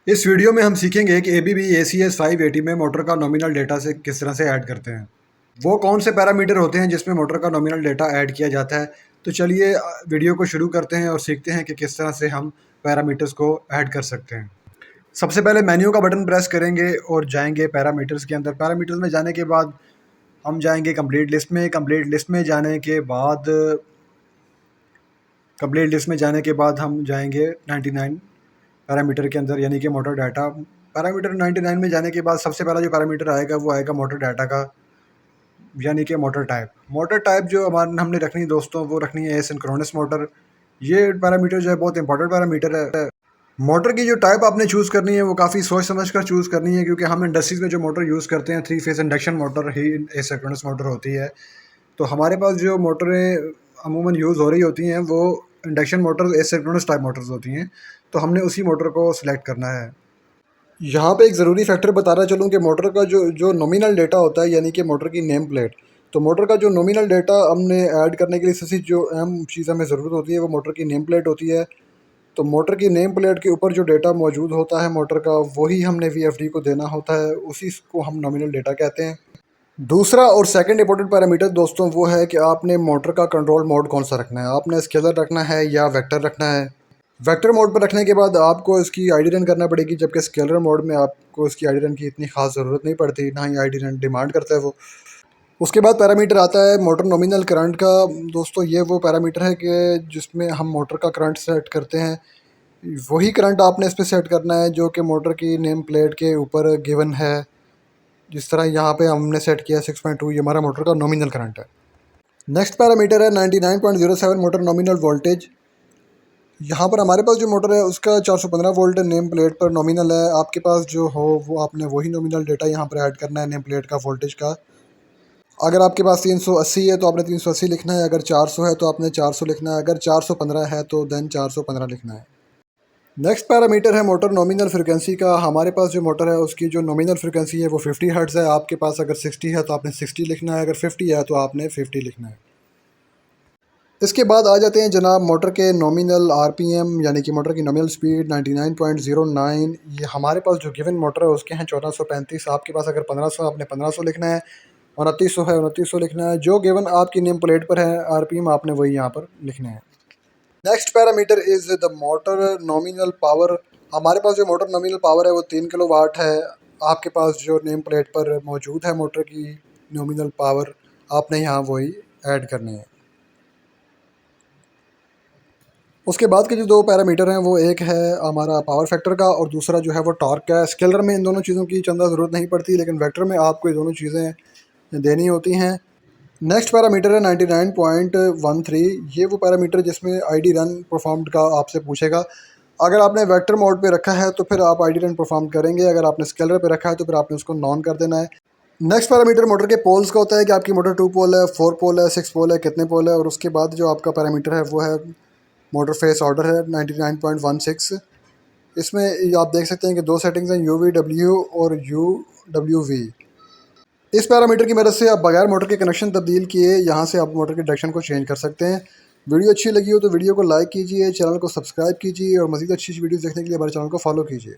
इस वीडियो में हम सीखेंगे कि ABB ACS 580 में मोटर का नॉमिनल डेटा से किस तरह से ऐड करते हैं। वो कौन से पैरामीटर होते हैं जिसमें मोटर का नॉमिनल डेटा ऐड किया जाता है। तो चलिए वीडियो को शुरू करते हैं और सीखते हैं कि किस तरह से हम पैरामीटर्स को ऐड कर सकते हैं। सबसे पहले मेन्यू का बटन प्रेस करेंगे और जाएंगे पैरामीटर्स के अंदर। पैरामीटर्स में जाने के बाद हम जाएंगे कंप्लीट लिस्ट में। कंप्लीट लिस्ट में जाने के बाद हम जाएंगे 99 पैरामीटर के अंदर, यानी कि मोटर डाटा। पैरामीटर 99 में जाने के बाद सबसे पहला जो पैरामीटर आएगा वो आएगा मोटर डाटा का, यानी कि मोटर टाइप। मोटर टाइप जो हमारे हमने रखनी है दोस्तों, वो रखनी है एसिंक्रोनस मोटर। ये पैरामीटर जो है बहुत इंपॉर्टेंट पैरामीटर है। मोटर की जो टाइप आपने चूज़ करनी है वो काफ़ी सोच समझ कर चूज़ करनी है, क्योंकि हम इंडस्ट्रीज में जो मोटर यूज़ करते हैं 3 फेज़ इंडक्शन मोटर ही एसिंक्रोनस मोटर होती है। तो हमारे पास जो मोटरें अमूमन यूज़ हो रही होती हैं वो induction Motors asynchronous type Motors होती हैं। तो हमने उसी मोटर को सिलेक्ट करना है। यहाँ पे एक ज़रूरी फैक्टर बताना चलूँ कि मोटर का जो जो नॉमिनल डेटा होता है, यानी कि मोटर की नेम प्लेट। तो मोटर का जो नॉमिनल डेटा हमने ऐड करने के लिए सबसे जो अहम चीज़ हमें ज़रूरत होती है वो मोटर की नेम प्लेट होती है। तो मोटर की नेम प्लेट के ऊपर जो डेटा मौजूद होता है मोटर का, वही हमने VFD को देना होता है, उसी को हम नॉमिनल डेटा कहते हैं। दूसरा और सेकंड इंपॉर्टेंट पैरामीटर दोस्तों वो है कि आपने मोटर का कंट्रोल मोड कौन सा रखना है। आपने स्केलर रखना है या वेक्टर रखना है। वेक्टर मोड पर रखने के बाद आपको इसकी आईडी रन करना पड़ेगी, जबकि स्केलर मोड में आपको इसकी आईडी रन की इतनी खास ज़रूरत नहीं पड़ती, ना ही आईडी रन डिमांड करता है वो। उसके बाद पैरामीटर आता है मोटर नॉमिनल करंट का। दोस्तों ये वो पैरामीटर है कि जिसमें हम मोटर का करंट सेट करते हैं। वही करंट आपने इस पर सेट करना है जो कि मोटर की नेम प्लेट के ऊपर गिवन है। जिस तरह यहाँ पे हमने सेट किया 6.2, ये हमारा मोटर का नॉमिनल करंट है। नेक्स्ट पैरामीटर है 99.07 मोटर नॉमिनल वोल्टेज। यहाँ पर हमारे पास जो मोटर है उसका 415 वोल्ट नेम प्लेट पर नॉमिनल है। आपके पास जो हो वो आपने वही नॉमिनल डेटा यहाँ पर ऐड करना है नेम प्लेट का वोल्टेज का। अगर आपके पास 380 है तो आपने 380 लिखना है, अगर 400 है तो आपने 400 लिखना है, अगर 415 है तो देन 415 लिखना है। नेक्स्ट पैरामीटर है मोटर नॉमिनल फ्रिक्वेंसी का। हमारे पास जो मोटर है उसकी जो नॉमिनल फ्रिक्वेंसी है वो 50 हर्ट्ज़ है। आपके पास अगर 60 है तो आपने 60 लिखना है, अगर 50 है तो आपने 50 लिखना है। इसके बाद आ जाते हैं जनाब मोटर के नॉमिनल RPM, यानी कि मोटर की नॉमिनल स्पीड 99.09। ये हमारे पास जो गिवन मोटर है उसके हैं 1435। आपके पास अगर 1500 आपने 1500 लिखना है, 2900 है 2900 लिखना है। जो गिवन आपकी नेम प्लेट पर है RPM आपने वही यहाँ पर लिखने हैं। Next parameter is the motor nominal power. हमारे पास जो मोटर नॉमिनल पावर है वो 3 किलोवाट है। आपके पास जो नेम प्लेट पर मौजूद है मोटर की नॉमिनल पावर, आपने यहाँ वही ऐड करने हैं। उसके बाद के जो दो पैरामीटर हैं वो एक है हमारा पावर फैक्टर का और दूसरा जो है वो टॉर्क का। स्केलर में इन दोनों चीज़ों की चंदा ज़रूरत नहीं पड़ती, लेकिन वेक्टर में आपको ये दोनों चीज़ें देनी होती हैं। नेक्स्ट पैरामीटर है 99.13। ये वो पैरामीटर जिसमें आईडी रन परफॉर्म्ड का आपसे पूछेगा। अगर आपने वेक्टर मोड पे रखा है तो फिर आप आईडी रन परफॉर्म करेंगे, अगर आपने स्केलर पे रखा है तो फिर आपने उसको नॉन कर देना है। नेक्स्ट पैरामीटर मोटर के पोल्स का होता है कि आपकी मोटर 2 पोल है, 4 पोल है, 6 पोल है, कितने पोल है। और उसके बाद जो आपका पैरामीटर है वो है मोटर फेस ऑर्डर है 99.16। इसमें आप देख सकते हैं कि दो सेटिंग्स हैं, UVW और UWV। इस पैरामीटर की मदद से आप बगैर मोटर के कनेक्शन तब्दील किए यहाँ से आप मोटर के डायरेक्शन को चेंज कर सकते हैं। वीडियो अच्छी लगी हो तो वीडियो को लाइक कीजिए, चैनल को सब्सक्राइब कीजिए और मज़ीद अच्छी वीडियोज़ देखने के लिए हमारे चैनल को फॉलो कीजिए।